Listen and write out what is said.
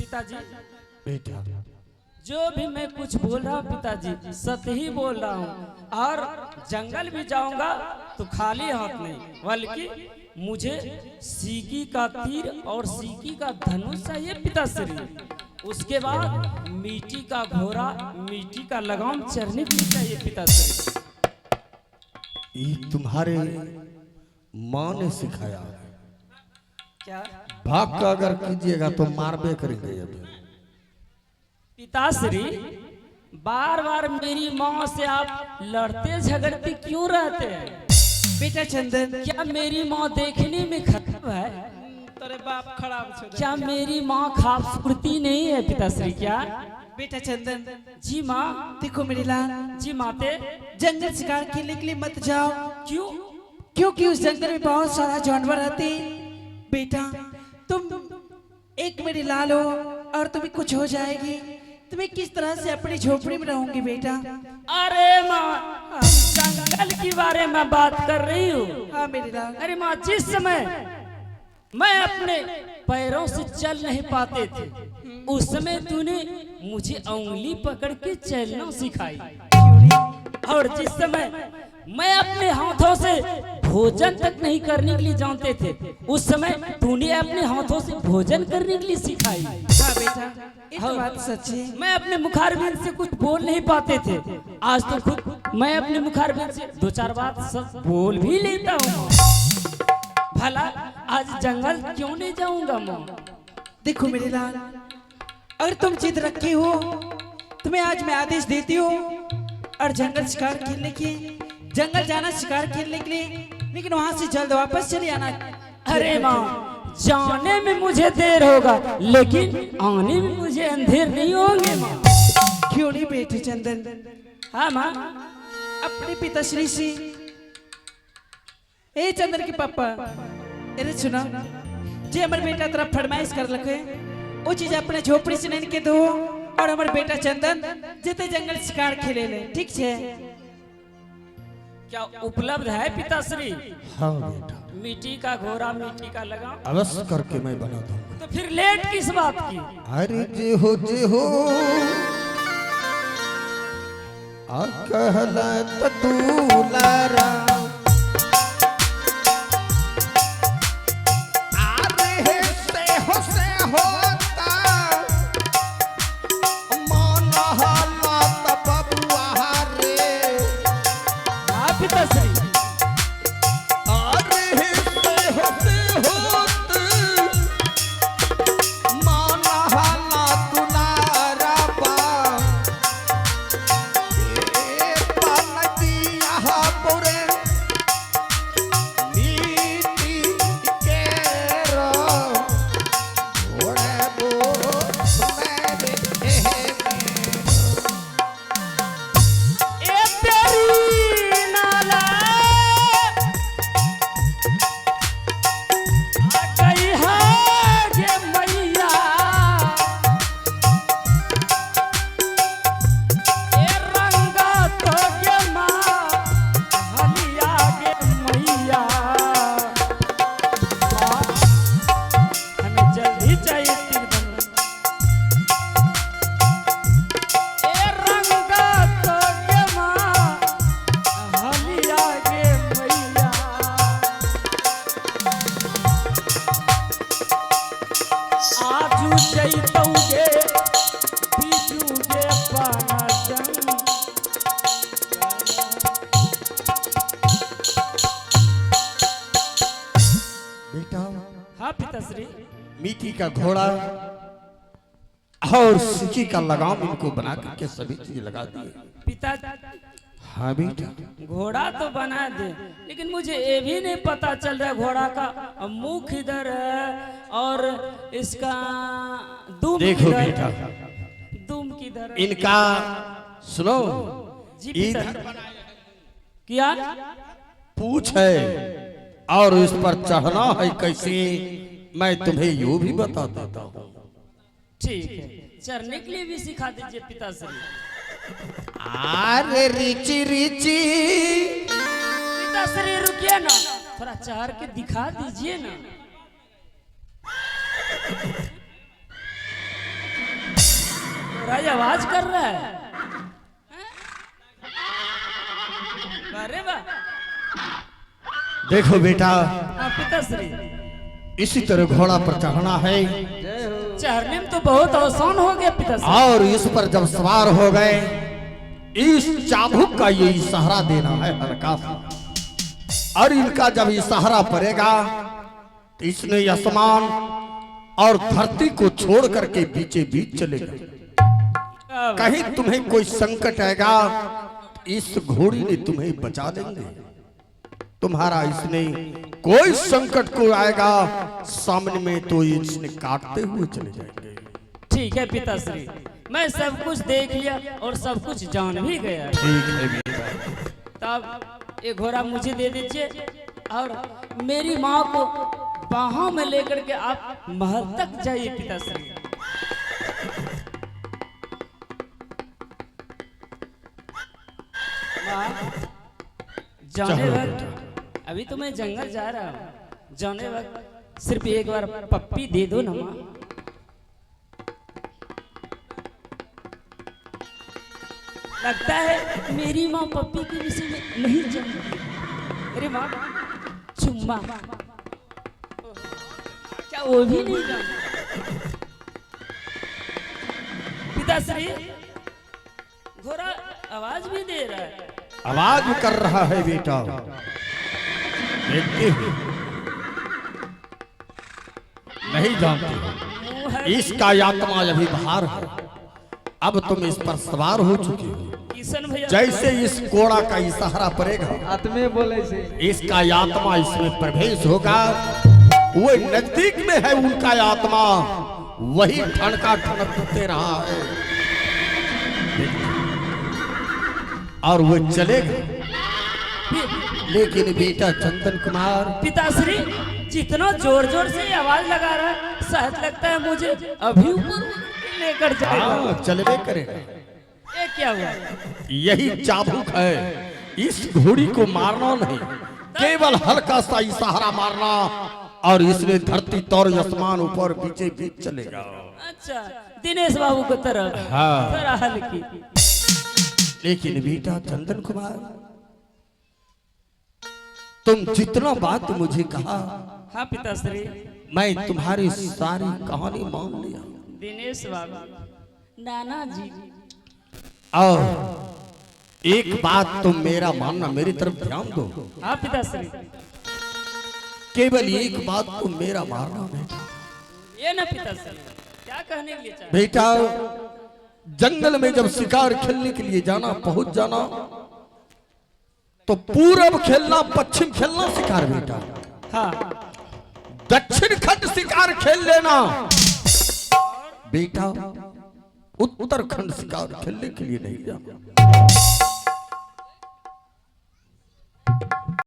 पिताजी बेटा जो भी मैं कुछ बोल रहा हूँ पिताजी सत्य ही बोल रहा हूँ, और जंगल भी जाऊंगा तो खाली हाथ नहीं, बल्कि मुझे सीकी का तीर और सीकी का धनुष चाहिए पिताश्री। उसके बाद मिट्टी का घोड़ा, मिट्टी का लगाम चढ़ने के लिए चाहिए पिताश्री। ये तुम्हारे माँ ने सिखाया। क्या भाग का अगर कीजिएगा तो मारबे करेंगे। अब पिताश्री बार बार मेरी माँ से आप लड़ते झगड़ते क्यों रहते हैं? बेटा चंदन, क्या मेरी माँ देखने में खराब है? तेरे बाप खराब छो। क्या मेरी माँ खूबसूरती नहीं है पिताश्री? क्या बेटा चंदन, जी माँ। देखो मेरी लाल, जी माते। जंगल शिकार खेलने के लिए मत जाओ। क्यों? क्योंकि उस जंगल में बहुत सारा जानवर रहते। बेटा तुम एक मेरी लाल हो और तुम्हें कुछ हो जाएगी, तुम्हें किस तरह से अपनी झोपड़ी में रहूंगी बेटा? अरे माँ, जंगल के बारे में बात कर रही हूँ। हाँ मेरी लाल। अरे माँ, जिस समय मैं अपने पैरों से चल नहीं पाते थे, उस समय तूने मुझे उंगली पकड़ के चलना सिखाई, और जिस समय मैं अपने हाथों से भोजन तक नहीं करने के लिए जानते थे, उस समय तूने अपने हाथों से भोजन करने के लिए सिखाई। हाँ बेटा, ये तो बात सच है। मैं अपने मुखारबिंद से कुछ बोल नहीं पाते थे, आज तो खुद मैं अपने मुखारबिंद से दो चार बात सब बोल भी लेता हूँ। भला आज जंगल क्यों नहीं जाऊंगा माँ? देखो मेरी लाल, अगर तुम जिद रखे हो, तुम्हें आज मैं आदेश देती हूँ और जंगल शिकार खेलने की, जंगल जाना शिकार खेलने के लिए, लेकिन वहां से जल्द वापस चले आना। अरे माँ, जाने में मुझे देर होगा, लेकिन आने में मुझे अंधेर नहीं होंगे माँ। क्यों नहीं बेटे चंदन? हाँ माँ। अपने पिताश्री से, ए चंदन के पापा, अरे सुना, जे हमारे बेटा तरफ फरमाइश कर लगे वो चीज अपने झोपड़ी से नहीं के दो, और हमारे बेटा चंदन जिते जंगल शिकार खेले ले, ठीक है? क्या उपलब्ध है पिताश्री? हाँ बेटा, मिट्टी का घोड़ा, मिट्टी का लगाम अवश्य करके मैं बना दूंगा। तो फिर लेट किस बात की? अरे जे हो आ कहला त तू लारा मिट्टी का घोड़ा और सिक्की का लगाम इनको बना करके सभी चीज लगा दिए। पिता, हाँ बेटा, घोड़ा तो बना दे, लेकिन मुझे ये भी नहीं पता चल रहा घोड़ा का मुख इधर है और इसका दुम देखो किधर बेटा, दुम किधर? इनका सुनो, जी इधर क्या पूछ है और इस पर चढ़ना है कैसे, मैं तुम्हें यूं भी बता देता हूँ। ठीक है, चढ़ने के लिए भी सिखा दीजिए पिताश्री। अरे रिची रिची पिताश्री रुकिए ना, थोड़ा चढ़ के दिखा दीजिए ना। घोड़ा ये आवाज कर रहा है। अरे वाह। देखो बेटा, हाँ पिताश्री, इसी तरह घोड़ा पर चढ़ना है चढ़ने में तो बहुत आसान हो गया पिताश्री। और इस पर जब सवार हो गए, इस चाबुक का ये इशारा देना है हल्का सा, और इनका जब इशारा पड़ेगा तो इसने आसमान और धरती को छोड़ करके बीचे बीच चलेगा। कहीं तुम्हें कोई संकट आएगा, इस घोड़ी ने तुम्हें बचा देंगे। तुम्हारा इसने कोई संकट को आएगा सामने में तो इसने काटते हुए चले जाएंगे। ठीक है पिताश्री, मैं सब कुछ देख लिया और सब कुछ जान भी गया। ठीक है बेटा। तब ये घोड़ा मुझे दे दीजिए और मेरी माँ को बाहों में लेकर के आप महल तक जाइए पिताश्री। माँ, जाने वक्त अभी तो मैं जंगल जा रहा हूँ, जाने वक्त सिर्फ एक बार पप्पी दे दो ना माँ। लगता है मेरी माँ पप्पी के विषय में नहीं जानती। अरे माँ, चुम्मा क्या वो भी नहीं जानती? पिताश्री, घोड़ा आवाज भी दे रहा है। आवाज कर रहा है बेटा, देखते हो? नहीं जानते, इसका आत्मा अभी बाहर है। अब तुम इस पर सवार हो चुके हो। किशन भैया, जैसे इस कोड़ा का इशारा पड़ेगा, आत्मे बोले से इसका आत्मा इसमें प्रवेश होगा। वो नजदीक में है उनका आत्मा, वही ठनका ठनकते रहा है और वो चलेगा। लेकिन बेटा चंदन कुमार, पिताश्री जितना जोर जोर से ये आवाज लगा रहा है, शायद लगता है मुझे अभी ऊपर लेकर जाएगा। हाँ, चलबे करेगा। ये क्या हुआ? यही चाबुक है, इस घोड़ी को मारना नहीं, केवल हल्का सा इशारा मारना और इसने धरती तौर आसमान ऊपर पीछे बीच चलेगा। अच्छा, दिनेश बाबू को तरह हाँ। तरह हल्की। लेकिन बेटा चंदन कुमार, तुम जितना बात मुझे कहा, हाँ पिताश्री, मैं तुम्हारी सारी कहानी मान लिया। दिनेश बाबू, नाना जी, और एक बात तुम मेरा मानना, मेरी तरफ ध्यान दो। हाँ पिताश्री, केवल एक बात तुम मेरा मानना बेटा। ये ना पिताश्री, क्या कहने के लिए चाह? बेटा, जंगल में जब शिकार खेलने के लिए जाना, पहुंच जाना, तो पूरब खेलना, पश्चिम खेलना शिकार बेटा। हाँ, दक्षिण खंड शिकार खेल लेना बेटा, उत्तराखंड शिकार खेलने के लिए नहीं जाना।